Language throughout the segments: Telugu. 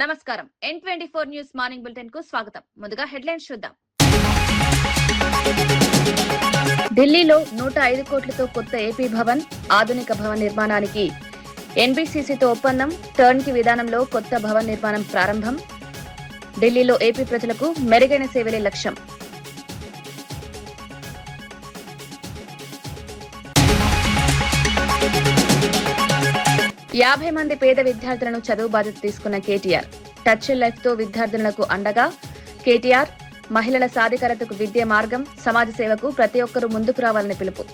నమస్కారం. N24 న్యూస్ మార్నింగ్ బులెటిన్ కు స్వాగతం. ముందుగా హెడ్లైన్స్ చూద్దాం. ఢిల్లీలో 105 కోట్లతో కొత్త ఏపీ భవన్, ఆధునిక భవన్ నిర్మాణానికి ఎన్బీసీసీతో ఒప్పందం. టర్న్కీ విధానంలో కొత్త భవన్ నిర్మాణం ప్రారంభం. ఢిల్లీలో ఏపీ ప్రజలకు మెరుగైన సేవలే లక్ష్యం. యాభై మంది పేద విద్యార్థులను చదువు బాధ్యత తీసుకున్న కేటీఆర్. టచ్ లైఫ్ తో విద్యార్థులకు అండగా కేటీఆర్. మహిళల సాధికారతకు విద్య మార్గం, సమాజ సేవకు ప్రతి ఒక్కరూ ముందుకు రావాలని పిలుపు.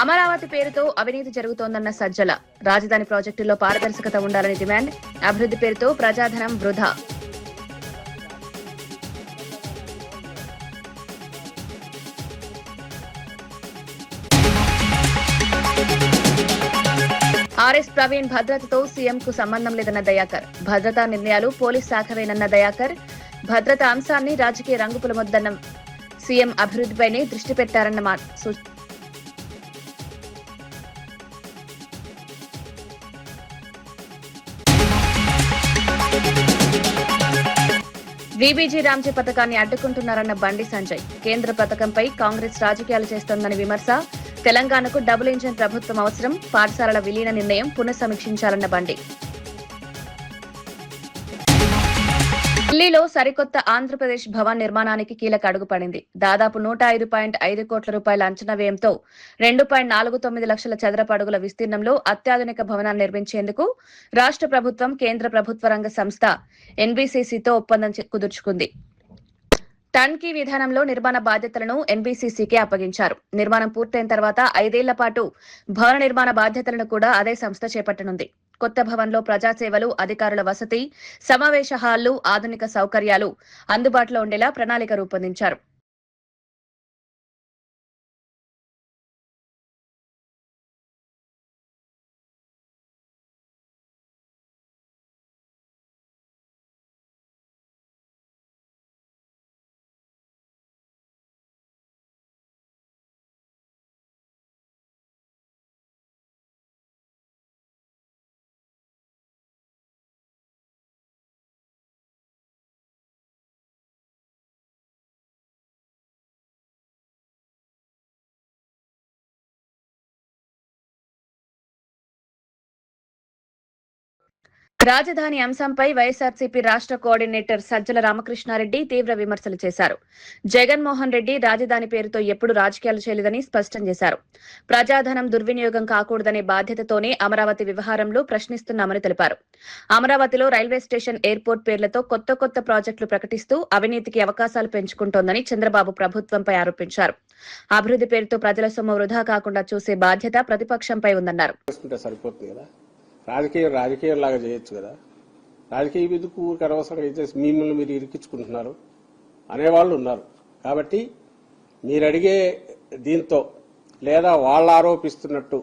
అమరావతి పేరుతో అవినీతి జరుగుతోందన్న సజ్జల. రాజధాని ప్రాజెక్టుల్లో పారదర్శకత ఉండాలని డిమాండ్. అభివృద్ధి పేరుతో ప్రజాధనం వృధా. ఆర్ఎస్ ప్రవీణ్ భద్రతతో సీఎంకు సంబంధం లేదన్న దయాకర్. భద్రతా నిర్ణయాలు పోలీస్ శాఖవేనన్న దయాకర్. భద్రతా అంశాన్ని రాజకీయ రంగు పులమొద్దన్న సీఎం. అభివృద్ధిపైనే దృష్టి పెట్టారన్న వీబీజీ రామ్జీ పథకాన్ని అడ్డుకుంటున్నారన్న బండి సంజయ్. కేంద్ర పథకంపై కాంగ్రెస్ రాజకీయాలు చేస్తోందని విమర్శ. తెలంగాణకు డబుల్ ఇంజిన్ ప్రభుత్వం అవసరం. పాఠశాలల విలీన నిర్ణయం పునఃసమీక్షించాలన్న బండి. ఢిల్లీలో సరికొత్త ఆంధ్రప్రదేశ్ భవన్ నిర్మాణానికి కీలక అడుగు పడింది. దాదాపు 105.5 కోట్ల రూపాయల అంచనా వ్యయంతో 2.49 లక్షల చదరపు అడుగుల విస్తీర్ణంలో అత్యాధునిక భవనాన్ని నిర్మించేందుకు రాష్ట్ర ప్రభుత్వం, కేంద్ర ప్రభుత్వ రంగ సంస్థ ఎన్బీసీసీతో ఒప్పందం కుదుర్చుకుంది. టర్న్కీ విధానంలో నిర్మాణ బాధ్యతలను ఎన్బీసీసీకే అప్పగించారు. నిర్మాణం పూర్తయిన తర్వాత 5 ఏళ్ల పాటు భవన నిర్మాణ బాధ్యతలను కూడా అదే సంస్థ చేపట్టనుంది. కొత్త భవన్లో ప్రజాసేవలు, అధికారుల వసతి, సమావేశ హాళ్లు, ఆధునిక సౌకర్యాలు అందుబాటులో ఉండేలా ప్రణాళిక రూపొందించారు. రాజధాని అంశంపై వైఎస్ఆర్సీపీ రాష్ట్ర కోఆర్డినేటర్ సజ్జల రామకృష్ణారెడ్డి తీవ్ర విమర్శలు చేశారు. జగన్మోహన్ రెడ్డి రాజధాని పేరుతో ఎప్పుడు రాజకీయాలు చేయలేదని స్పష్టం చేశారు. ప్రజాధనం దుర్వినియోగం కాకూడదనే బాధ్యతతోనే అమరావతి వ్యవహారంలో ప్రశ్నిస్తున్నామని తెలిపారు. అమరావతిలో రైల్వే స్టేషన్, ఎయిర్పోర్ట్ పేర్లతో కొత్త ప్రాజెక్టులు ప్రకటిస్తూ అవినీతికి అవకాశాలు పెంచుకుంటోందని చంద్రబాబు ప్రభుత్వంపై ఆరోపించారు. అభివృద్ధి పేరుతో ప్రజల సొమ్ము వృధా కాకుండా చూసే బాధ్యత ప్రతిపక్షంపై ఉందన్నారు. రాజకీయం లాగా చేయొచ్చు కదా. రాజకీయ ఎందుకు అనవసరంగా ఇచ్చేసి మిమ్మల్ని మీరు ఇరికించుకుంటున్నారు అనేవాళ్ళు ఉన్నారు. కాబట్టి మీరు అడిగే దీంతో లేదా వాళ్ళు ఆరోపిస్తున్నట్టు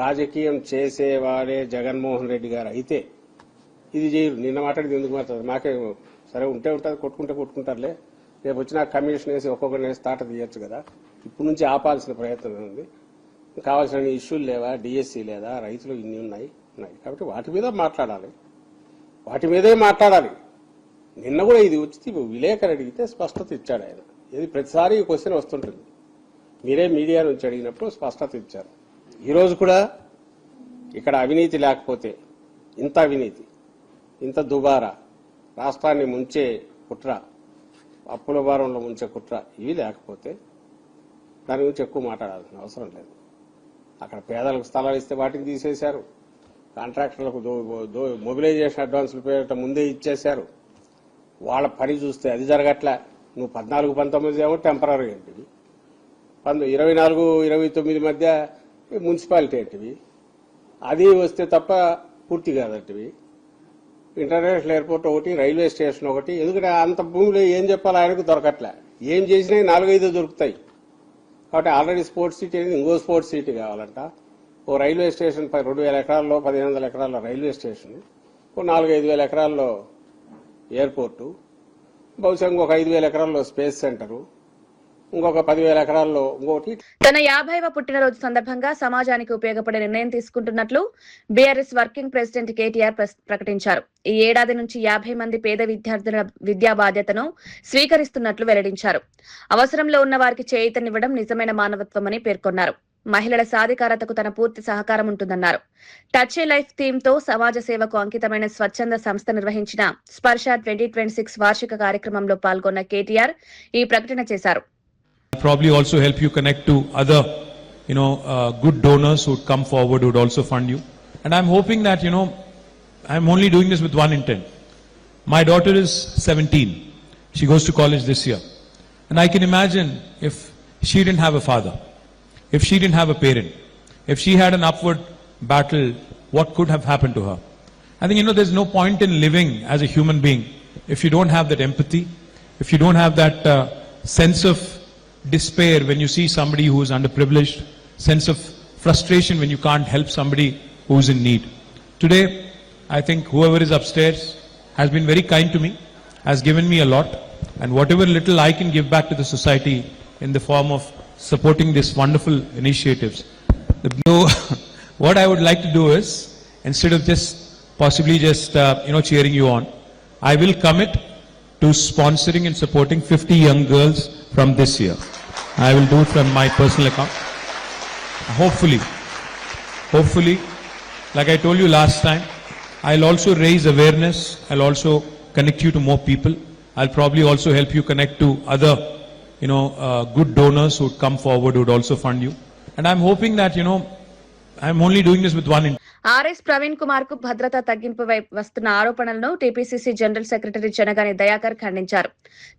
రాజకీయం చేసేవాడే జగన్మోహన్ రెడ్డి గారు అయితే ఇది చేయరు. నిన్న మాట్లాడింది ఎందుకు మాట్లాడదు? మాకే సరే ఉంటే ఉంటుంది, కొట్టుకుంటారులే. రేపు వచ్చిన కమిషన్ వేసి ఒక్కొక్కరిని వేసి తాట తీయచ్చు కదా. ఇప్పటి నుంచి ఆపాల్సిన ప్రయత్నం ఉంది. కావాల్సిన ఇష్యూలు లేవా? డిఎస్సీ లేదా? రైతులు ఇన్ని ఉన్నాయి. కాబట్టి వాటి మీద మాట్లాడాలి, వాటి మీదే మాట్లాడాలి. నిన్న కూడా ఇది వచ్చి విలేకరు అడిగితే స్పష్టత ఇచ్చాడు ఆయన. ఇది ప్రతిసారి ఈ క్వశ్చన్ వస్తుంటుంది. మీరే మీడియా నుంచి అడిగినప్పుడు స్పష్టత ఇచ్చారు. ఈరోజు కూడా ఇక్కడ అవినీతి లేకపోతే, ఇంత అవినీతి, ఇంత దుబారా, రాష్ట్రాన్ని ముంచే కుట్ర, అప్పుల భారంలో ముంచే కుట్ర ఇవి లేకపోతే దాని గురించి ఎక్కువ మాట్లాడాల్సిన అవసరం లేదు. అక్కడ పేదలకు స్థలాలు ఇస్తే వాటిని తీసేశారు. కాంట్రాక్టర్లకు మొబిలైజేషన్ అడ్వాన్సుల పేరిట ముందే ఇచ్చేశారు. వాళ్ళ పని చూస్తే అది జరగట్లే. నువ్వు 14-19 ఏమో టెంపరీ ఏంటివి, 24-29 మధ్య మున్సిపాలిటీ ఏంటివి, అది వస్తే తప్ప పూర్తి కాదంటివి. ఇంటర్నేషనల్ ఎయిర్పోర్ట్ ఒకటి, రైల్వే స్టేషన్ ఒకటి. ఎందుకంటే అంత భూమిలో ఏం చెప్పాలి ఆయనకు దొరకట్లే. ఏం చేసినా 4-5 దొరుకుతాయి. కాబట్టి ఆల్రెడీ స్పోర్ట్స్ సిటీ అనేది ఇంకో స్పోర్ట్స్ సిటీ కావాలంట. ఓ రైల్వే స్టేషన్ 2,000 ఎకరాల్లో 1,500 ఎకరాల్లో రైల్వే స్టేషన్, ఓ 4-5 ఎకరాల్లో ఎయిర్పోర్టు, బహుశా ఇంకొక 5,000 ఎకరాల్లో స్పేస్ సెంటరు, ఇంకొక 10,000 ఎకరాల్లో ఇంకోటి. తన 50వ పుట్టినరోజు సందర్భంగా సమాజానికి ఉపయోగపడే నిర్ణయం తీసుకుంటున్నట్లు బీఆర్ఎస్ వర్కింగ్ ప్రెసిడెంట్ కేటీఆర్ ప్రకటించారు. ఈ ఏడాది నుంచి 50 మంది పేద విద్యార్థుల విద్యా బాధ్యతను స్వీకరిస్తున్నట్లు వెల్లడించారు. అవసరంలో ఉన్న వారికి చేయూతనివ్వడం నిజమైన మానవత్వమని పేర్కొన్నారు. మహిళల సాధికారతకు తన పూర్తి సహకారం ఉంటుందన్నారు. టచ్ ఏ లైఫ్ థీమ్ తో సమాజ సేవకు అంకితమైన స్వచ్ఛంద సంస్థ నిర్వహించిన స్పర్శ 2026 వార్షిక కార్యక్రమంలో పాల్గొన్న కేటీఆర్ ఈ ప్రకటన చేశారు. Probably also help you connect to other, good donors who would come forward, who would also fund you. And I'm hoping that, I'm only doing this with one intent. My daughter is 17. She goes to college this year. And I can imagine if she didn't have a father, if she didn't have a parent, if she had an upward battle, what could have happened to her? I think, there's no point in living as a human being if you don't have that empathy, if you don't have that sense of despair when you see somebody who is underprivileged, sense of frustration when you can't help somebody who is in need. Today, I think whoever is upstairs has been very kind to me, has given me a lot, and whatever little I can give back to the society in the form of supporting these wonderful initiatives. What I would like to do is, instead of possibly cheering you on, I will commit to sponsoring and supporting 50 young girls from this year. I will do it from my personal account. Hopefully, like I told you last time, I'll also raise awareness. I'll also connect you to more people. I'll probably also help you connect to other, good donors who would come forward, who would also fund you. And I'm hoping that, I'm only doing this with one intent. RS Praveen Kumar కు భద్రతా తగ్గింపుపై వస్తున్న ఆరోపణలను TPCC general secretary Chenagani Dayakar ఖండించారు.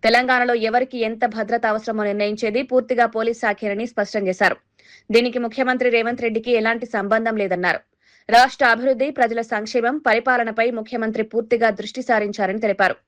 తెలంగాణలో ఎవరికి ఎంత భద్రత అవసరమో నిర్ణయించేది పూర్తిగా పోలీస్ శాఖేనని స్పష్టం చేశారు. దీనికి ముఖ్యమంత్రి రేవంత్ రెడ్డికి ఎలాంటి సంబంధం లేదన్నారు. రాష్ట్ర అభివృద్ధి, ప్రజల సంక్షేమం, పరిపాలనపై ముఖ్యమంత్రి పూర్తిగా దృష్టి సారించారని తెలిపారు.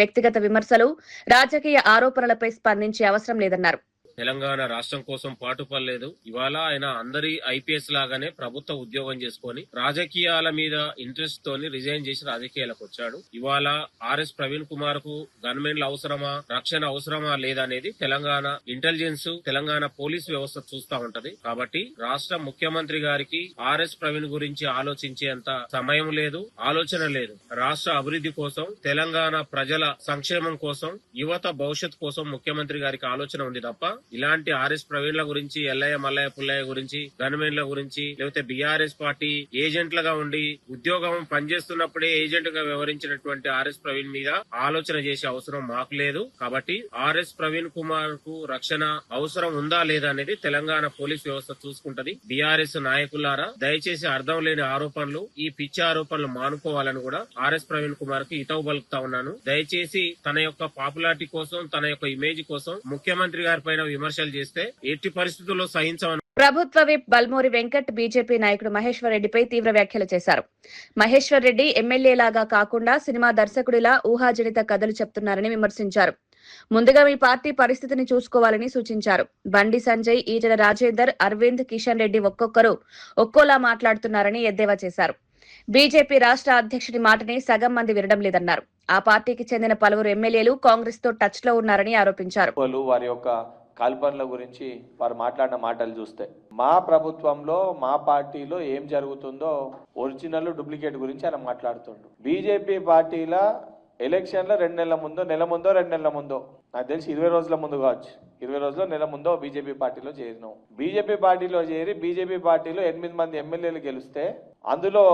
వ్యక్తిగత విమర్శలు, రాజకీయ ఆరోపణలపై స్పందించే అవసరం లేదన్నారు. తెలంగాణ రాష్ట్రం కోసం పాటుపడలేదు. ఇవాళ ఆయన అందరి ఐపీఎస్ లాగానే ప్రభుత్వ ఉద్యోగం చేసుకొని రాజకీయాల మీద ఇంట్రెస్ట్ తోని రిజైన్ చేసి రాజకీయాలకు వచ్చాడు. ఇవాళ ఆర్ఎస్ ప్రవీణ్ కుమార్ కు గన్మెన్ల అవసరమా, రక్షణ అవసరమా లేదనేది తెలంగాణ ఇంటెలిజెన్స్, తెలంగాణ పోలీస్ వ్యవస్థ చూస్తా ఉంటది. కాబట్టి రాష్ట్ర ముఖ్యమంత్రి గారికి ఆర్ఎస్ ప్రవీణ్ గురించి ఆలోచించేంత సమయం లేదు, ఆలోచన లేదు. రాష్ట్ర అభివృద్ధి కోసం, తెలంగాణ ప్రజల సంక్షేమం కోసం, యువత భవిష్యత్ కోసం ముఖ్యమంత్రి గారికి ఆలోచన ఉంది తప్ప ఇలాంటి ఆర్ఎస్ ప్రవీణ్ల గురించి, ఎల్లయ్య మల్లయ్య పుల్లయ్య గురించి, గన్మెన్ల గురించి, లేకపోతే బీఆర్ఎస్ పార్టీ ఏజెంట్లుగా ఉండి ఉద్యోగం పనిచేస్తున్నప్పుడే ఏజెంట్ గా వ్యవహరించినటువంటి ఆర్ఎస్ ప్రవీణ్ మీద ఆలోచన చేసే అవసరం మాకు లేదు. కాబట్టి ఆర్ఎస్ ప్రవీణ్ కుమార్ కు రక్షణ అవసరం ఉందా లేదా అనేది తెలంగాణ పోలీస్ వ్యవస్థ చూసుకుంటది. బీఆర్ఎస్ నాయకులారా, దయచేసి అర్థం లేని ఆరోపణలు, ఈ పిచ్చి ఆరోపణలు మానుకోవాలని కూడా ఆర్ఎస్ ప్రవీణ్ కుమార్ కి హితవు పలుకుతా ఉన్నాను. దయచేసి తన యొక్క పాపులారిటీ కోసం, తన యొక్క ఇమేజ్ కోసం ముఖ్యమంత్రి గారి పైన విమర్శలు చేస్తే ఎట్టి పరిస్థితుల్లో సహించమని ప్రభుత్వ విప్ బల్మూరి వెంకట్ బీజేపీ నాయకుడు మహేశ్వర్ రెడ్డిపై తీవ్ర వ్యాఖ్యలు చేశారు. మహేశ్వర్ రెడ్డి ఎమ్మెల్యేలాగా కాకుండా సినిమా దర్శకుడిలా ఊహాజనిత కథలు చెప్తున్నారని విమర్శించారు. ముందుగా మీ పార్టీ పరిస్థితిని చూసుకోవాలని సూచించారు. బండి సంజయ్, ఈటెల రాజేందర్, అరవింద్, కిషన్ రెడ్డి ఒక్కొక్కరు ఒక్కోలా మాట్లాడుతున్నారని ఎద్దేవా చేశారు. బీజేపీ రాష్ట్ర అధ్యక్షుడి మాటని సగం మంది వినడం లేదన్నారు. ఆ పార్టీకి చెందిన పలువురు ఎమ్మెల్యేలు కాంగ్రెస్ తో టచ్ లో ఉన్నారని ఆరోపించారు. వారి యొక్క కల్పనల గురించి వారు మాట్లాడిన మాటలు చూస్తే, మా ప్రభుత్వంలో, మా పార్టీలో ఏం జరుగుతుందో ఒరిజినల్, డూప్లికేట్ గురించి ఆయన మాట్లాడుతుండు. బీజేపీ పార్టీల ఎలక్షన్లో 2 నెలల ముందో, నెల ముందో, 2 నెలల ముందో, నాకు తెలిసి 20 రోజుల ముందు కావచ్చు, 20 రోజుల్లో, నెల ముందో బీజేపీ పార్టీలో చేరినాం. బీజేపీ పార్టీలో చేరి బీజేపీ పార్టీలో 8 మంది ఎమ్మెల్యేలు గెలిస్తే అందులో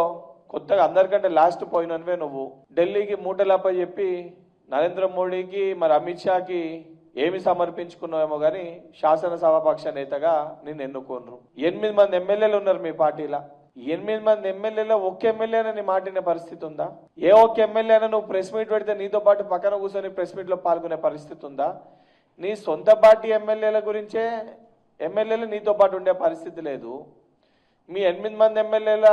కొత్తగా అందరికంటే లాస్ట్ పోయినవే నువ్వు. ఢిల్లీకి మూటలప్ప చెప్పి నరేంద్ర మోడీకి, మరి అమిత్ షాకి ఏమి సమర్పించుకున్నావేమో కానీ శాసనసభాపక్ష నేతగా నిన్ను ఎన్నుకోనరు. 8 మంది ఎమ్మెల్యేలు ఉన్నారు మీ పార్టీలో. 8 మంది ఎమ్మెల్యేలో ఒక్క ఎమ్మెల్యేనా నీ మాటిన పరిస్థితి ఉందా? ఏ ఒక్క ఎమ్మెల్యేనా నువ్వు ప్రెస్ మీట్ పెడితే నీతో పాటు పక్కన కూర్చొని ప్రెస్ మీట్లో పాల్గొనే పరిస్థితి ఉందా? నీ సొంత పార్టీ ఎమ్మెల్యేల గురించే ఎమ్మెల్యేలు నీతో పాటు ఉండే పరిస్థితి లేదు. మీ 8 మంది ఎమ్మెల్యేల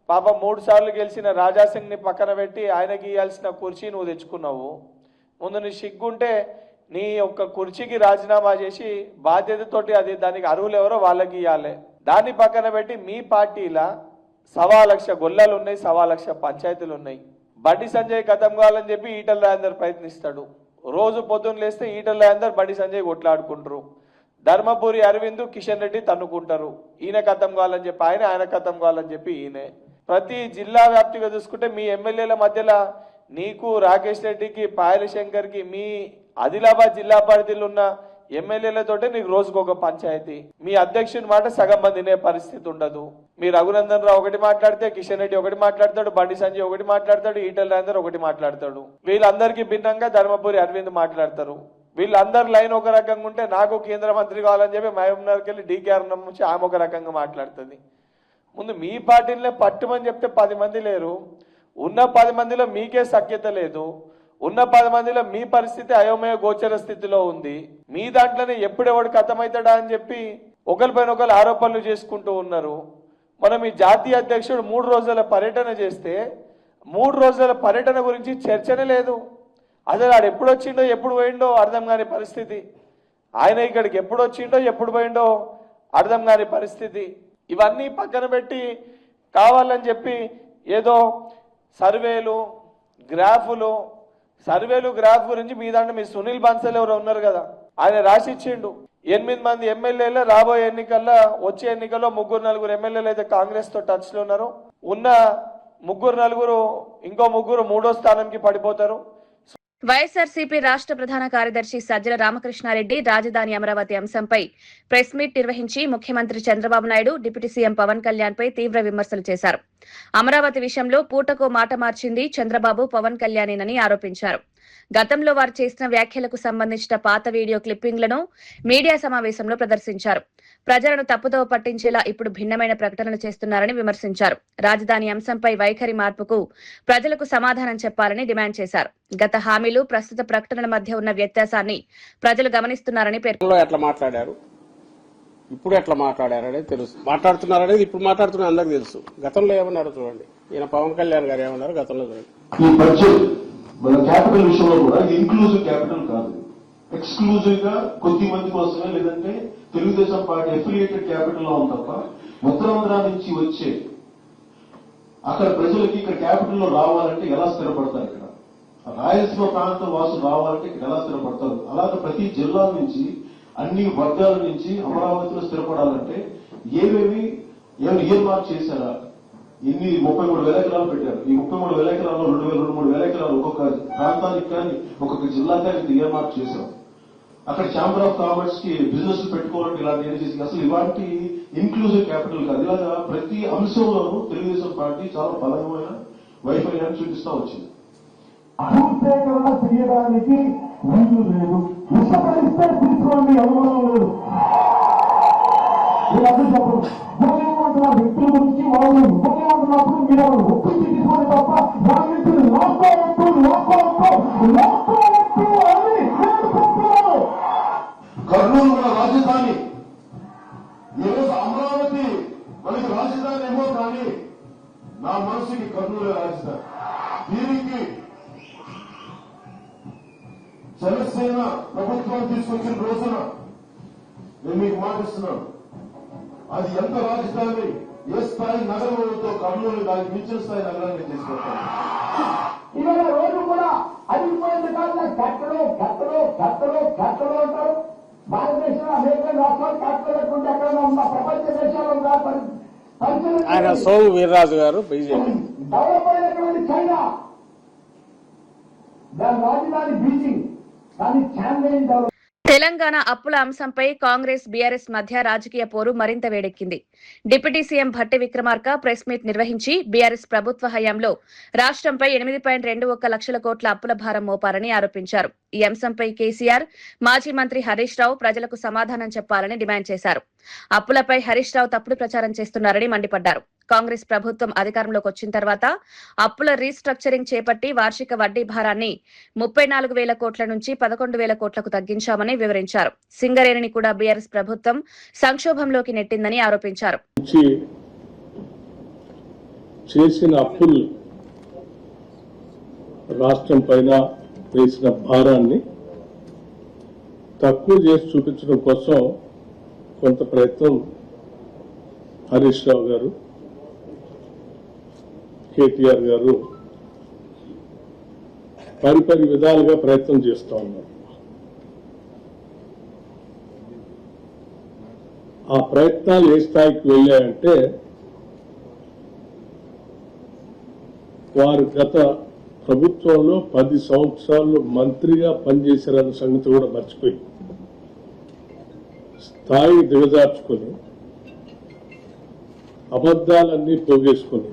పాప 3 సార్లు గెలిచిన రాజాసింగ్ని పక్కన పెట్టి ఆయనకి ఇవ్వాల్సిన కుర్చీ నువ్వు తెచ్చుకున్నావు. ముందు నీ సిగ్గుంటే నీ యొక్క కుర్చీకి రాజీనామా చేసి బాధ్యతతోటి అది దానికి అర్హులు ఎవరో వాళ్ళకి ఇవ్వాలి. దాన్ని పక్కన పెట్టి మీ పార్టీలా 1,00,000 గొల్లాలు ఉన్నాయి, 1,00,000 పంచాయతీలు ఉన్నాయి. బండి సంజయ్ ఖతం కావాలని చెప్పి ఈటల రాజేందర్ ప్రయత్నిస్తాడు. రోజు పొద్దున్న లేస్తే ఈటల రాజేందర్, బండి సంజయ్ కొట్లాడుకుంటారు. ధర్మపురి అరవింద్ కిషన్ రెడ్డి తన్నుకుంటారు. ఈయన కథం కావాలని చెప్పి ఆయన కథం కావాలని చెప్పి ఈయనే. ప్రతి జిల్లా వ్యాప్తిగా చూసుకుంటే మీ ఎమ్మెల్యేల మధ్యలో నీకు రాకేష్ రెడ్డికి పాయల శంకర్కి మీ ఆదిలాబాద్ జిల్లా పరిధిలో ఉన్న ఎమ్మెల్యేలతోటే నీకు రోజుకు ఒక పంచాయతీ. మీ అధ్యక్షుని మాట సగం మంది వినే పరిస్థితి ఉండదు. మీ రఘునందన్ రావు ఒకటి మాట్లాడితే కిషన్ రెడ్డి ఒకటి మాట్లాడతాడు, బండి సంజయ్ ఒకటి మాట్లాడతాడు, ఈటల రాజేందర్ ఒకటి మాట్లాడతాడు. వీళ్ళందరికీ భిన్నంగా ధర్మపురి అరవింద్ మాట్లాడతారు. వీళ్ళందరి లైన్ ఒక రకంగా ఉంటే నాకు కేంద్ర మంత్రి కావాలని చెప్పి మహబూబ్నగర్కి వెళ్ళి డీకేఆర్ నుంచి ఆమె ఒక రకంగా మాట్లాడుతుంది. ముందు మీ పార్టీలనే పట్టుమని చెప్తే 10 మంది లేరు. ఉన్న 10 మందిలో మీకే సఖ్యత లేదు. ఉన్న 10 మందిలో మీ పరిస్థితి అయోమయ గోచర స్థితిలో ఉంది. మీ దాంట్లోనే ఎప్పుడెవడు కథమవుతాడా అని చెప్పి ఒకరిపైన ఒకరు ఆరోపణలు చేసుకుంటూ ఉన్నారు. మనం ఈ జాతీయ అధ్యక్షుడు 3 రోజుల పర్యటన చేస్తే 3 రోజుల పర్యటన గురించి చర్చనే లేదు. అసలు ఆడు ఎప్పుడు వచ్చిండో ఎప్పుడు పోయిండో అర్థం కాని పరిస్థితి. ఆయన ఇక్కడికి ఎప్పుడు వచ్చిండో ఎప్పుడు పోయిండో అర్థం కాని పరిస్థితి. ఇవన్నీ పక్కన పెట్టి కావాలని చెప్పి ఏదో సర్వేలు గ్రాఫ్ గురించి మీ దాంట్లో మీ సునీల్ బన్సల్ ఎవరు ఉన్నారు కదా, ఆయన రాసిచ్చిండు. 8 మంది ఎమ్మెల్యేలు రాబోయే ఎన్నికల్లో వచ్చే ఎన్నికల్లో 3-4 ఎమ్మెల్యేలు అయితే కాంగ్రెస్ తో టచ్ లో ఉన్నారు. ఉన్న 3-4 ఇంకో 3 మూడో స్థానంకి పడిపోతారు. వైఎస్ఆర్సీపీ రాష్ట్ర ప్రధాన కార్యదర్శి సజ్జల రామకృష్ణారెడ్డి రాజధాని అమరావతి అంశంపై ప్రెస్ మీట్ నిర్వహించి ముఖ్యమంత్రి చంద్రబాబు నాయుడు, డిప్యూటీ సీఎం పవన్ కళ్యాణ్ పై తీవ్ర విమర్శలు చేశారు. అమరావతి విషయంలో పూటకో మాట మార్చింది చంద్రబాబు, పవన్ కళ్యాణేనని ఆరోపించారు. గతంలో వారు చేసిన వ్యాఖ్యలకు సంబంధించిన పాత వీడియో క్లిప్పింగ్లను మీడియా సమావేశంలో ప్రదర్శించారు. ప్రజలను తప్పుదోవ పట్టించేలా ఇప్పుడు భిన్నమైన ప్రకటనలు చేస్తున్నారని విమర్శించారు. రాజధాని అంశంపై వైఖరి మార్పుకు ప్రజలకు సమాధానం చెప్పాలని డిమాండ్ చేశారు. గత హామీలు, ప్రస్తుత ప్రకటనల మధ్య ఉన్న వ్యత్యాసాన్ని ప్రజలు గమనిస్తున్నారని పేర్కొన్నారు. ఎట్లా మాట్లాడారు, ఇప్పుడు ఎట్లా మాట్లాడారు అనేది తెలుసు. మాట్లాడుతున్నారనేది ఇప్పుడు మాట్లాడుతున్నారు అందరికి తెలుసు. గతంలో ఏమన్నారు చూడండి. ఈయన పవన్ కళ్యాణ్ గారు ఏమన్నారు గతంలో చూడండి. ఈ బడ్జెట్ మన క్యాపిటల్ విషయంలో కూడా ఇంక్లూజివ్ క్యాపిటల్ కాదు, ఎక్స్క్లూజివ్ గా కొద్ది మంది కోసమే, లేదంటే తెలుగుదేశం పార్టీ అఫిలియేటెడ్ క్యాపిటల్ లో ఉంది తప్ప ఉత్తరాంధ్ర నుంచి వచ్చే అక్కడ ప్రజలకి ఇక్కడ క్యాపిటల్ లో రావాలంటే ఎలా స్థిరపడతారు, ఇక్కడ రాయలసీమ ప్రాంత వాసులు రావాలంటే ఇక్కడ ఎలా స్థిరపడతారు. అలాగే ప్రతి జిల్లా నుంచి అన్ని వర్గాల నుంచి అమరావతిలో స్థిరపడాలంటే ఏమేమి ఇయర్ మార్క్ చేశారా, ఇన్ని 33,000 ఎకరాలు పెట్టారు. ఈ 33,000 ఎకరాల్లో 2,000-3,000 ఎకరాలు ఒక్కొక్క ప్రాంతానికి కానీ ఒక్కొక్క జిల్లాకి కానీ ఇయర్ మార్క్ చేశాం. అక్కడ ఛాంబర్ ఆఫ్ కామర్స్ కి బిజినెస్ పెట్టుకోవాలంటే ఇలాంటి ఏం చేసి అసలు ఇలాంటి ఇన్క్లూజివ్ క్యాపిటల్ కాదు. ఇలాగా ప్రతి అంశంలోనూ తెలుగుదేశం పార్టీ చాలా బలమైన వైఫల్యాన్ని చూపిస్తా వచ్చింది. భూసేకరణ చేయడానికి వీలు లేదు, ఇష్టపడిస్తే తీసుకోండి, అనుమానం లేదు. మీరందరూ చెప్పండి, ముఖ్యమంటున్న వ్యక్తుల గురించి వాళ్ళు ముఖ్యమంటున్నప్పుడు మీరు ఒప్పించి తీసుకోండి తప్ప వాళ్ళ నుంచి లోకోవద్దు అని నేను చెప్తున్నాను. కర్నూలు మన రాజధాని, ఈరోజు అమరావతి మనకి రాజధాని ఏమో కానీ నా మనసుకి కర్నూలు రాజధాని. దీనికి జనసేన ప్రభుత్వం తీసుకొచ్చిన రోజున నేను మీకు మాటిస్తున్నాను, అది ఎంత రాజధాని, ఏ స్థాయి నగరంతో కర్నూలు దానికి మించిన స్థాయి నగరాన్ని తీసుకొస్తాను. ఇవాళ రోజు కూడా అడిగిపోయిన కాలంలో గట్టలు అంటారు. భారతదేశంలో అనేక రాష్ట్రాలు క్యాపిటల్ లేకుండా ఎక్కడ ఉన్న ప్రపంచ దేశాల్లో ఆయన సోము వీర్రాజు గారు బీజేపీ. డెవలప్ అయినటువంటి చైనా, దాని రాజధాని బీజింగ్, దాని చాంగ్మేన్ డెవలప్. తెలంగాణ అప్పుల అంశంపై కాంగ్రెస్, బీఆర్ఎస్ మధ్య రాజకీయ పోరు మరింత వేడెక్కింది. Deputy CM Bhatti Vikramarka press meet నిర్వహించి బీఆర్ఎస్ ప్రభుత్వ హయాంలో రాష్ట్రంపై 8.21 లక్షల కోట్ల అప్పుల భారం మోపారని ఆరోపించారు. ఈ అంశంపై కేసీఆర్, మాజీ మంత్రి హరీష్ రావు ప్రజలకు సమాధానం చెప్పాలని డిమాండ్ చేశారు. అప్పులపై హరీష్ రావు తప్పుడు ప్రచారం చేస్తున్నారని మండిపడ్డారు. కాంగ్రెస్ ప్రభుత్వం అధికారంలోకి వచ్చిన తర్వాత అప్పుల రీస్ట్రక్చరింగ్ చేపట్టి వార్షిక వడ్డీ భారాన్ని 34,000 కోట్ల నుంచి 11,000 కోట్లకు తగ్గించామని వివరించారు. సింగరేణిని కూడా బీఆర్ఎస్ ప్రభుత్వం సంక్షోభంలోకి నెట్టిందని ఆరోపించారు. చేసిన అప్పులు రాష్ట్రం పైన వేసిన భారాన్ని తక్కువ చేసి చూపించడం కోసం కొంత ప్రయత్నం హరీష్ రావు గారు, కేటీఆర్ గారు పరి విధాలుగా ప్రయత్నం చేస్తూ ఉన్నారు. ఆ ప్రయత్నాలు ఏ స్థాయికి వెళ్ళాయంటే వారు గత ప్రభుత్వంలో 10 సంవత్సరాలు మంత్రిగా పనిచేశారన్న సంగతి కూడా మర్చిపోయి స్థాయి దిగజార్చుకొని అబద్ధాలన్నీ పోగేసుకొని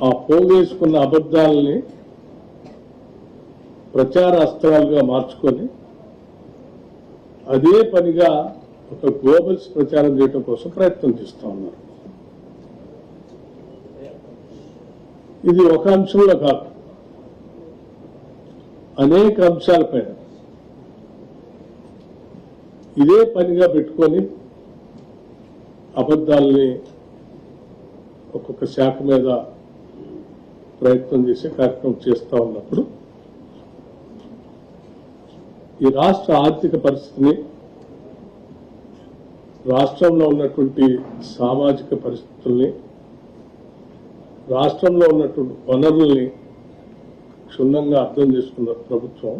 ఆ పోగేసుకున్న అబద్ధాలని ప్రచార అస్త్రాలుగా మార్చుకొని అదే పనిగా ఒక గ్లోబల్స్ ప్రచారం చేయడం కోసం ప్రయత్నం చేస్తా ఉన్నారు. ఇది ఒక అంశంలో కాదు, అనేక అంశాలపైన ఇదే పనిగా పెట్టుకొని అబద్ధాలని ఒక్కొక్క శాఖ మీద ప్రయత్నం చేసే కార్యక్రమం చేస్తా ఉన్నప్పుడు ఈ రాష్ట్ర ఆర్థిక పరిస్థితిని, రాష్ట్రంలో ఉన్నటువంటి సామాజిక పరిస్థితుల్ని, రాష్ట్రంలో ఉన్నటువంటి వనరుల్ని క్షుణ్ణంగా అర్థం చేసుకున్న ప్రభుత్వం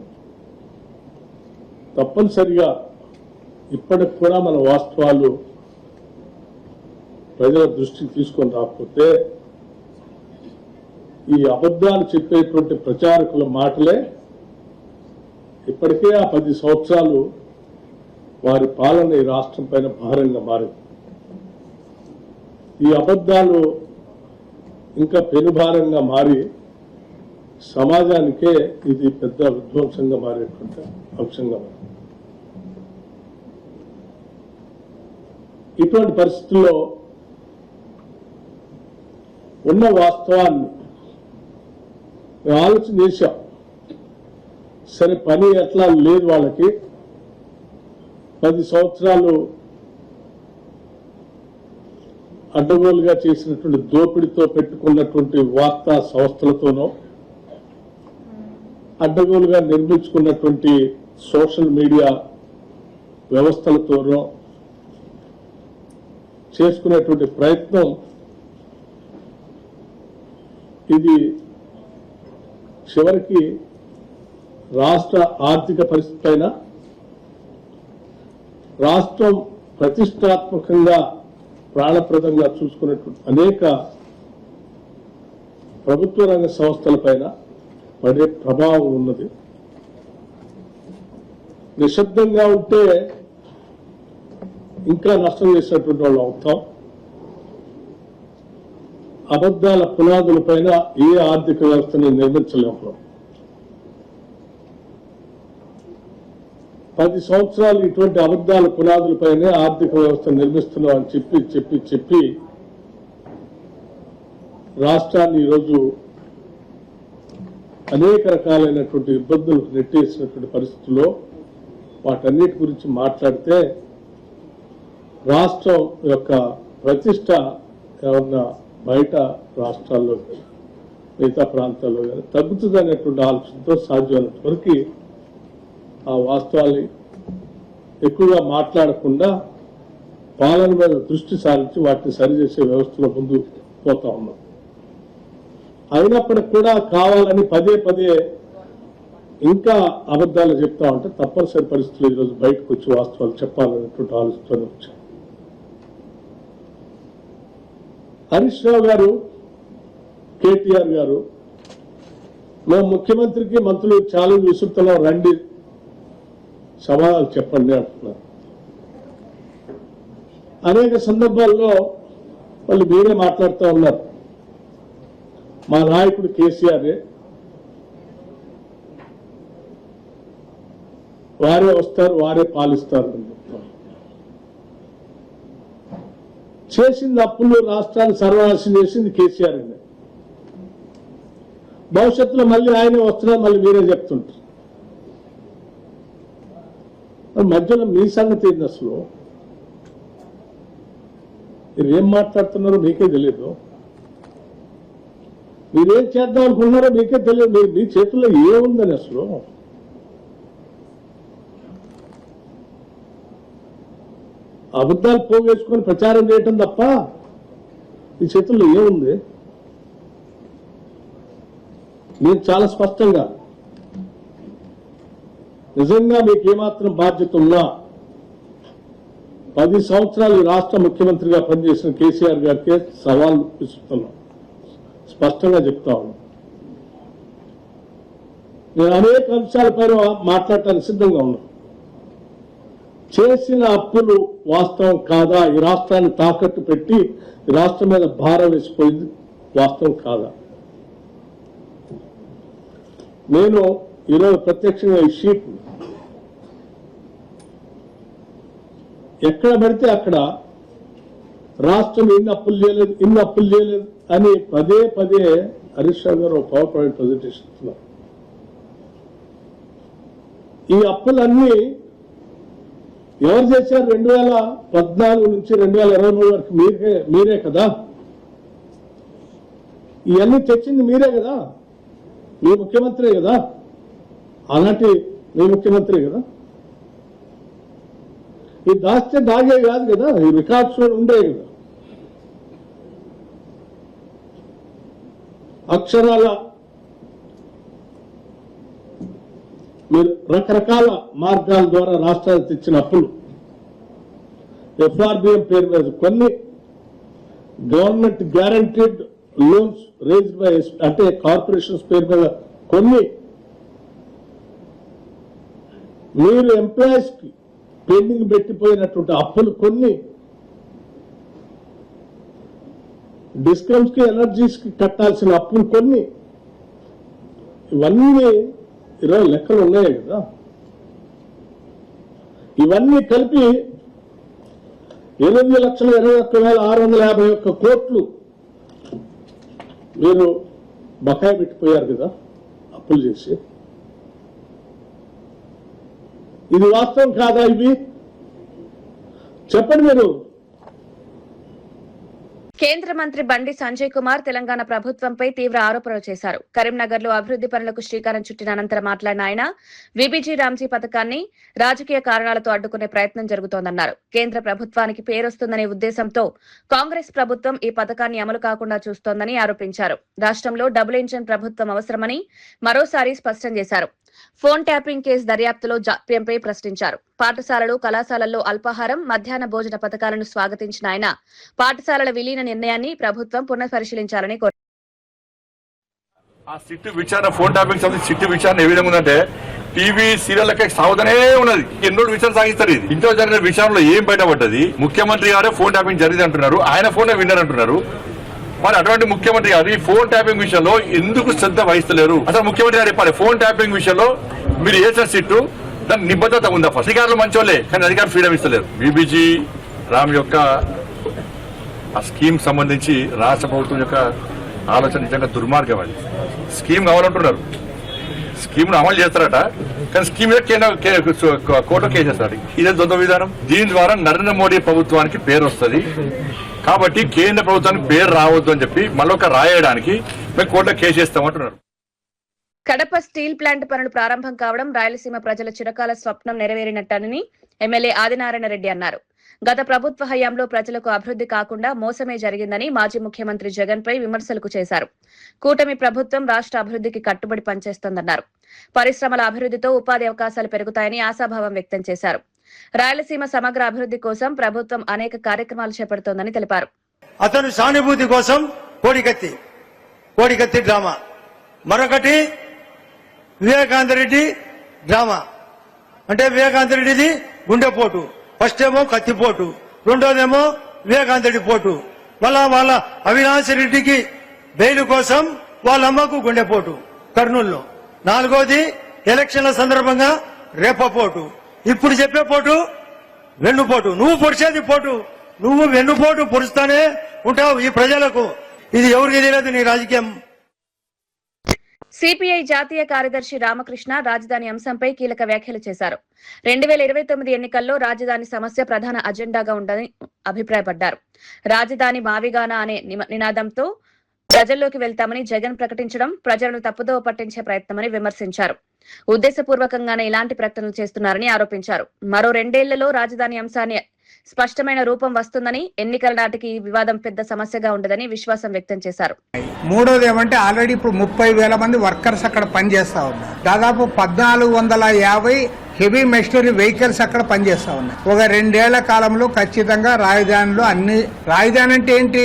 తప్పనిసరిగా ఇప్పటికి కూడా మన వాస్తవాలు ప్రజల దృష్టికి తీసుకొని రాకపోతే ఈ అబద్ధాలు చెప్పేటువంటి ప్రచారకుల మాటలే ఇప్పటికే ఆ 10 సంవత్సరాలు వారి పాలన ఈ రాష్ట్రం పైన భారంగా మారింది. ఈ అబద్ధాలు ఇంకా పెనుభారంగా మారి సమాజానికే ఇది పెద్ద విధ్వంసంగా మారేటువంటి అంశంగా మారింది. ఇటువంటి పరిస్థితుల్లో ఉన్న వాస్తవాన్ని మేము ఆలోచన చేశాం. సరే, పని ఎట్లా లేదు వాళ్ళకి, 10 సంవత్సరాలు అడ్డగోలుగా చేసినటువంటి దోపిడీతో పెట్టుకున్నటువంటి వార్తా సంస్థలతోనో, అడ్డగోలుగా నిర్మించుకున్నటువంటి సోషల్ మీడియా వ్యవస్థలతోనో చేసుకునేటువంటి ప్రయత్నం ఇది చివరికి రాష్ట్ర ఆర్థిక పరిస్థితి పైన, రాష్ట్రం ప్రతిష్టాత్మకంగా ప్రాణప్రదంగా చూసుకున్నటువంటి అనేక ప్రభుత్వ రంగ సంస్థల పైన పడే ప్రభావం ఉన్నది. నిశ్శబ్దంగా ఉంటే ఇంకా నష్టం చేసినటువంటి వాళ్ళు అవుతాం. అబద్ధాల పునాదుల పైన ఏ ఆర్థిక వ్యవస్థని నిర్మించలేము. 10 సంవత్సరాలు ఇటువంటి అబద్ధాల పునాదులపైనే ఆర్థిక వ్యవస్థ నిర్మిస్తున్నాం అని చెప్పి చెప్పి చెప్పి రాష్ట్రాన్ని ఈరోజు అనేక రకాలైనటువంటి ఇబ్బందులు నెట్టేసినటువంటి పరిస్థితుల్లో వాటన్నిటి గురించి మాట్లాడితే రాష్ట్రం యొక్క ప్రతిష్ట ఏమన్నా బయట రాష్ట్రాల్లో మిగతా ప్రాంతాల్లో కానీ తగ్గుతుంది అనేటువంటి ఆలోచనతో సాధ్యమైనంత వరకు ఆ వాస్తవాన్ని ఎక్కువగా మాట్లాడకుండా పాలన మీద దృష్టి సారించి వాటిని సరిచేసే వ్యవస్థలో ముందు పోతా ఉన్నాం. అయినప్పటికి కూడా కావాలని పదే పదే ఇంకా అబద్ధాలు చెప్తా ఉంటే తప్పనిసరి పరిస్థితులు ఈరోజు బయటకు వచ్చి వాస్తవాలు చెప్పాలనేటువంటి ఆలోచనతో వచ్చాం. హరీష్ రావు గారు, కేటీఆర్ గారు, మేము ముఖ్యమంత్రికి మంత్రులు ఛాలెంజ్ విసురుతున్నాం, రండి సమాధానం చెప్పండి అంటున్నారు. అనేక సందర్భాల్లో వాళ్ళు మీరే మాట్లాడుతూ ఉన్నారు, మా నాయకుడు కేసీఆరే, వారే వస్తారు, వారే పాలిస్తారు అని చెప్తారు. చేసింది అప్పులు రాష్ట్రాన్ని సర్వనాశనం చేసింది కేసీఆర్ అండి. భవిష్యత్తులో మళ్ళీ ఆయనే వస్తున్నారు, మళ్ళీ మీరే చెప్తుంటారు. మధ్యలో మీ సంగతి ఏంది? అసలు మీరు ఏం మాట్లాడుతున్నారో మీకే తెలియదు, మీరేం చేద్దాం అనుకుంటున్నారో మీకే తెలియదు. మీ చేతుల్లో ఏముందని అసలు అబద్ధాలు పోగేసుకొని ప్రచారం చేయటం తప్ప మీ చేతుల్లో ఏముంది? నేను చాలా స్పష్టంగా, నిజంగా మీకు ఏమాత్రం బాధ్యత ఉన్నా 10 సంవత్సరాలు ఈ రాష్ట్ర ముఖ్యమంత్రిగా పనిచేసిన కేసీఆర్ గారికి సవాల్ ఇస్తున్నాం, స్పష్టంగా చెప్తా ఉన్నాం. నేను అనేక అంశాలపైన మాట్లాడటానికి సిద్ధంగా ఉన్నాను. చేసిన అప్పులు వాస్తవం కాదా? ఈ రాష్ట్రాన్ని తాకట్టు పెట్టి ఈ రాష్ట్రం మీద భారం వేసిపోయింది వాస్తవం కాదా? నేను ఈరోజు ప్రత్యక్షంగా ఈ షీట్ ఎక్కడ పడితే అక్కడ రాష్ట్రం ఇన్ని అప్పులు చేయలేదు అని పదే హరీష్ రావు గారు పవర్ పాయింట్ ప్రజెంటేషన్ ఇస్తున్నారు. ఈ అప్పులన్నీ ఎవరు చేశారు? 2014 నుంచి 2023 వరకు మీరే కదా. ఇవన్నీ తెచ్చింది మీరే కదా, మీ ముఖ్యమంత్రి కదా, అలాంటి మీ ముఖ్యమంత్రి కదా. ఈ దాస్తే దాగే కాదు కదా, ఈ రికార్డ్స్ ఉండే కదా. అక్షరాల మీరు రకరకాల మార్గాల ద్వారా రాష్ట్రానికి తెచ్చిన అప్పులు, ఎఫ్ఆర్బిఎం పేరు మీద కొన్ని, government guaranteed loans raised by అంటే కార్పొరేషన్స్ పేరు మీద కొన్ని, మీరు ఎంప్లాయీస్ కి పెండింగ్ పెట్టిపోయినటువంటి అప్పులు కొన్ని, డిస్కమ్స్ కి ఎనర్జీస్ కి కట్టాల్సిన అప్పులు కొన్ని, ఇవన్నీ ఈరోజు లెక్కలు ఉన్నాయి కదా. ఇవన్నీ కలిపి 8,21,651 కోట్లు మీరు బకాయి పెట్టిపోయారు కదా అప్పులు చేసి. ఇది వాస్తవం కాదా? ఇవి చెప్పండి మీరు. కేంద్ర మంత్రి బండి సంజయ్ కుమార్ తెలంగాణ ప్రభుత్వంపై తీవ్ర ఆరోపణలు చేశారు. కరీంనగర్ లో అభివృద్ది పనులకు శ్రీకారం చుట్టిన అనంతరం మాట్లాడిన ఆయన విబిజీ రామ్జీ పథకాన్ని రాజకీయ కారణాలతో అడ్డుకునే ప్రయత్నం జరుగుతోందన్నారు. కేంద్ర ప్రభుత్వానికి పేరొస్తుందనే ఉద్దేశంతో కాంగ్రెస్ ప్రభుత్వం ఈ పథకాన్ని అమలు కాకుండా చూస్తోందని ఆరోపించారు. రాష్ట్రంలో డబుల్ ఇంజన్ ప్రభుత్వం అవసరమని మరోసారి స్పష్టం చేశారు. ఫోన్ ట్యాపింగ్ కేసు దర్యాప్తులో జాప్యంపై ప్రశ్నించారు. పాఠశాలలు, కళాశాలల్లో అల్పాహారం, మధ్యాహ్న భోజన పథకాలను స్వాగతించిన ఆయన పాఠశాలల విలీన నిర్ణయాన్ని ప్రభుత్వం పునఃపరిశీలించాలని కోరారు. ఆ సిట్టు విచారణ, ఫోన్ ట్యాపింగ్ సంబంధించి సిట్టు విచారణ ఏ విధంగా ఉందంటే టీవీ సీరియల్లకే సాగుతూనే ఉన్నది. ఎన్నో విచారణ సాగిస్తారు. ఇది ఇంట్లో జరిగిన విచారణలో ఏం బయటపడ్డది? ముఖ్యమంత్రి గారే ఫోన్ ట్యాపింగ్ జరిగింది అంటున్నారు, ఆయన ఫోన్ విన్నర్ అంటున్నారు. మరి అటువంటి ముఖ్యమంత్రి గారు ఈ ఫోన్ ట్యాపింగ్ విషయంలో ఎందుకు శ్రద్ధ వహిస్తలేరు? అసలు ముఖ్యమంత్రి గారు చెప్పాలి, ఫోన్ ట్యాపింగ్ విషయంలో మీరు వేసిన సిట్టు దాని నిబద్ధత ఉందా? ఫస్ట్ అధికారులు మంచోళ్లే, కానీ అధికారులు ఫ్రీడమ్ ఇస్తలేరు. బీబీజీ రామ్ యొక్క ఆ స్కీమ్ సంబంధించి రాష్ట్ర ప్రభుత్వం యొక్క ఆలోచన నిజంగా దుర్మార్గం. అది స్కీమ్ కావాలంటున్నారు, స్కీమ్ ను అమలు చేస్తారట, కానీ స్కీమ్ మీద కోర్టులో కేసేస్తాడు. ఇదే ద్వంద్వ విధానం. దీని ద్వారా నరేంద్ర మోడీ ప్రభుత్వానికి పేరు వస్తుంది కాబట్టి కేంద్ర ప్రభుత్వానికి పేరు రావద్దు అని చెప్పి మళ్ళొక రాయడానికి మేము కోర్టులో కేసేస్తామంటున్నారు. కడప స్టీల్ ప్లాంట్ పనులు ప్రారంభం కావడం రాయలసీమ ప్రజల చిరకాల స్వప్నం నెరవేరినట్టని ఎమ్మెల్యే ఆదినారాయణ రెడ్డి అన్నారు. గత ప్రభుత్వ హయాంలో ప్రజలకు అభివృద్ధి కాకుండా మోసమే జరిగిందని మాజీ ముఖ్యమంత్రి జగన్ పై విమర్శలకు చేశారు. కూటమి ప్రభుత్వం రాష్ట్ర అభివృద్ధికి కట్టుబడి పనిచేస్తోందన్నారు. పరిశ్రమల అభివృద్ధితో ఉపాధి అవకాశాలు పెరుగుతాయని ఆశాభావం వ్యక్తం చేశారు. రాయలసీమ సమగ్ర అభివృద్ధి కోసం ప్రభుత్వం అనేక కార్యక్రమాలు చేపడుతోందని తెలిపారు. అతను సానుభూతి కోసం కోడికత్తి డ్రామా, మరొకటి వివేకానంద రెడ్డి డ్రామా. అంటే వివేకానంద రెడ్డిది గుండెపోటు, ఫస్ట్ ఏమో కత్తిపోటు, రెండోదేమో వివేకానంద రెడ్డి పోటు, వాళ్ళ అవినాష్ రెడ్డికి బెయిల్ కోసం వాళ్ళ అమ్మకు గుండెపోటు కర్నూలులో, నాలుగోది ఎలక్షన్ల సందర్భంగా రేపపోటు, ఇప్పుడు చెప్పే పోటు వెన్నుపోటు. నువ్వు పొడిచేది పోటు, నువ్వు వెన్నుపోటు పొడుస్తానే ఉంటావు ఈ ప్రజలకు. ఇది ఎవరికి తెలియదు నీ రాజకీయం. సిపిఐ జాతీయ కార్యదర్శి రామకృష్ణ రాజధాని అంశంపై కీలక వ్యాఖ్యలు చేశారు. 2029 ఎన్నికల్లో రాజధాని సమస్య ప్రధాన అజెండాగా ఉందని అభిప్రాయపడ్డారు. రాజధాని మావిగానా అనే నినాదంతో ప్రజల్లోకి వెళ్తామని జగన్ ప్రకటించడం ప్రజలను తప్పుదోవ పట్టించే ప్రయత్నమని విమర్శించారు. ఉద్దేశపూర్వకంగానే ఇలాంటి ప్రకటనలు చేస్తున్నారని ఆరోపించారు. మరో 2 ఏళ్లలో రాజధాని అంశాన్ని స్పష్టమైన రూపం వస్తుందని, ఎన్నికల నాటికి ఈ వివాదం పెద్ద సమస్యగా ఉండదని విశ్వాసం వ్యక్తం చేశారు. మూడోది ఏమంటే ఆల్రెడీ ఇప్పుడు 30,000 మంది వర్కర్స్ అక్కడ పనిచేస్తా ఉన్నారు. దాదాపు 1450 హెవీ మెషినరీ వెహికల్స్ అక్కడ పనిచేస్తా ఉన్నాయి. ఒక 2 ఏళ్ల కాలంలో ఖచ్చితంగా రాజధానిలో రాజధాని అంటే ఏంటి,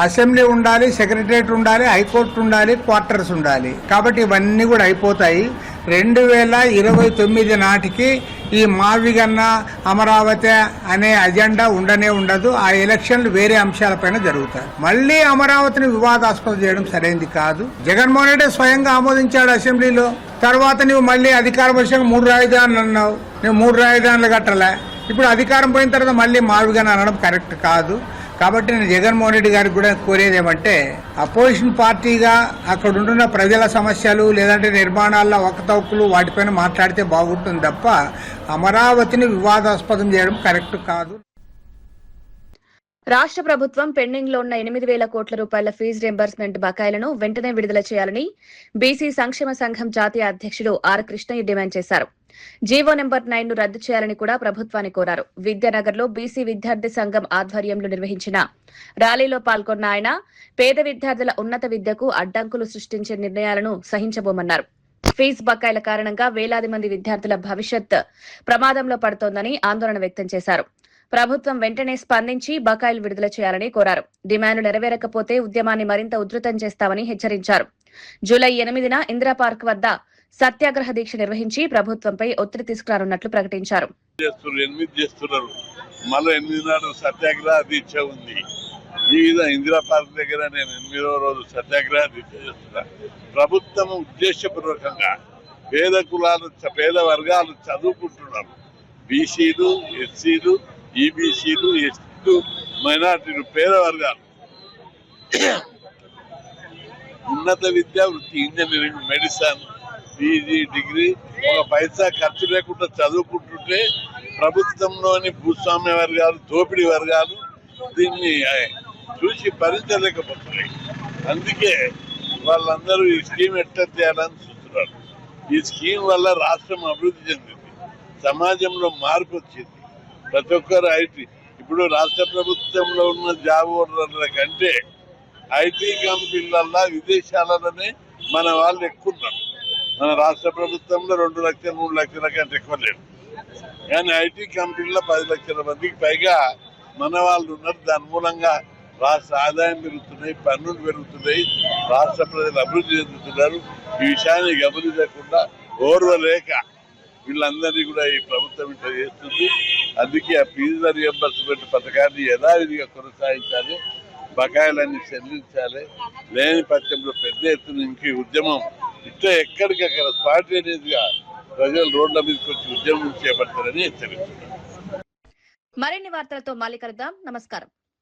అసెంబ్లీ ఉండాలి, సెక్రటరియట్ ఉండాలి, హైకోర్టు ఉండాలి, క్వార్టర్స్ ఉండాలి. కాబట్టి ఇవన్నీ కూడా అయిపోతాయి. 2029 నాటికి ఈ మావిగన్న అమరావతి అనే అజెండా ఉండనే ఉండదు. ఆ ఎలక్షన్లు వేరే అంశాలపైన జరుగుతాయి. మళ్లీ అమరావతిని వివాదాస్పదం చేయడం సరైనది కాదు. జగన్మోహన్ రెడ్డి స్వయంగా ఆమోదించాడు అసెంబ్లీలో. తర్వాత నువ్వు మళ్ళీ అధికారం వచ్చాక 3 రాజధానులు అన్నావు. నువ్వు 3 రాజధానులు కట్టలే. ఇప్పుడు అధికారం పోయిన తర్వాత మళ్ళీ మావిగన్న అనడం కరెక్ట్ కాదు. కాబట్టి నేను జగన్మోహన్ రెడ్డి గారికి కూడా కోరేది ఏమంటే, అపోజిషన్ పార్టీగా అక్కడ ఉంటున్న ప్రజల సమస్యలు లేదంటే నిర్మాణాల అవకతవకలు వాటిపైన మాట్లాడితే బాగుంటుంది తప్ప అమరావతిని వివాదాస్పదం చేయడం కరెక్ట్ కాదు. రాష్ట్ర ప్రభుత్వం పెండింగ్ లో ఉన్న 8,000 కోట్ల రూపాయల ఫీజు రింబర్స్మెంట్ బకాయిలను వెంటనే విడుదల చేయాలని బీసీ సంక్షేమ సంఘం జాతీయ అధ్యక్షుడు ఆర్ కృష్ణయ్య డిమాండ్ చేశారు. జీవో నెంబర్ 9 ను రద్దు చేయాలని కూడా ప్రభుత్వాన్ని కోరారు. విద్యానగర్ లో బీసీ విద్యార్థి సంఘం ఆధ్వర్యంలో నిర్వహించిన ర్యాలీలో పాల్గొన్న ఆయన పేద విద్యార్థుల ఉన్నత విద్యకు అడ్డంకులు సృష్టించే నిర్ణయాలను సహించబోమన్నారు. ఫీజు బకాయిల కారణంగా వేలాది మంది విద్యార్థుల భవిష్యత్ ప్రమాదంలో పడుతోందని ఆందోళన వ్యక్తం చేశారు. ప్రభుత్వం వెంటనే స్పందించి బకాయిలు విడుదల చేయాలని కోరారు. డిమాండ్లు నెరవేరకపోతే ఉద్యమాన్ని మరింత ఉధృతం చేస్తామని హెచ్చరించారు. జూలై 8న ఇందిరా పార్క్ వద్ద సత్యాగ్రహ దీక్ష నిర్వహించి ప్రభుత్వంపై ఒత్తిడి తీసుకురానున్నట్లు ప్రకటించారు. సత్యాగ్రహ దీక్ష ఉంది. ఈ విధంగా ఇందిరా పార్క్ దగ్గర నేను 8వ రోజు సత్యాగ్రహ దీక్ష చేస్తున్నా. ప్రభుత్వం ఉద్దేశపూర్వకంగా పేద కులాలు, పేద వర్గాలు చదువుకుంటున్నారు. బీసీలు, ఎస్సీలు, ఈబీసీలు, ఎస్టీలు, మైనార్టీలు, పేద వర్గాలు ఉన్నత విద్య, వృత్తి, ఇంజనీరింగ్, మెడిసిన్, పీజీ, డిగ్రీ ఒక పైసా ఖర్చు లేకుండా చదువుకుంటుంటే ప్రభుత్వంలోని భూస్వామ్య వర్గాలు, దోపిడీ వర్గాలు దీన్ని చూసి భరించలేకపోతున్నాయి. అందుకే వాళ్ళందరూ ఈ స్కీమ్ ఎట్లా చేయాలని చూస్తున్నారు. ఈ స్కీమ్ వల్ల రాష్ట్రం అభివృద్ధి చెందింది, సమాజంలో మార్పు వచ్చింది. ప్రతి ఒక్కరు ఐటీ, ఇప్పుడు రాష్ట్ర ప్రభుత్వంలో ఉన్న జాబ్ హోల్డర్ల కంటే ఐటీ కంపెనీలల్లో విదేశాలలోనే మన వాళ్ళు ఎక్కువ ఉన్నారు. మన రాష్ట్ర ప్రభుత్వంలో 2 లక్షలు 3 లక్షల కంటే ఎక్కువ లేరు. కానీ ఐటీ కంపెనీలో 10 లక్షల మందికి పైగా మన వాళ్ళు ఉన్నారు. దాని మూలంగా రాష్ట్ర ఆదాయం పెరుగుతున్నాయి, పన్నులు పెరుగుతున్నాయి, రాష్ట్ర ప్రజలు అభివృద్ధి చెందుతున్నారు. ఈ విషయాన్ని గమనించకుండా ఓర్వలేక వీళ్ళందరినీ కూడా ఈ ప్రభుత్వం ఇట్లా చేస్తుంది. అందుకే ఆ ఫీజు రీయింబర్స్మెంట్ పథకాన్ని యథావిధిగా కొనసాగించాలి, బకాయిలన్నీ చెల్లించాలి. లేని పక్షంలో పెద్ద ఎత్తున ఇంక ఉద్యమం ఇట్లా ఎక్కడికక్కడ స్పాంటేనియస్గా ప్రజలు రోడ్ల మీదకి వచ్చి ఉద్యమం చేపడతారని హెచ్చరిస్తున్నారు. మరిన్ని వార్తలతో మళ్ళీ కలుద్దాం. నమస్కారం.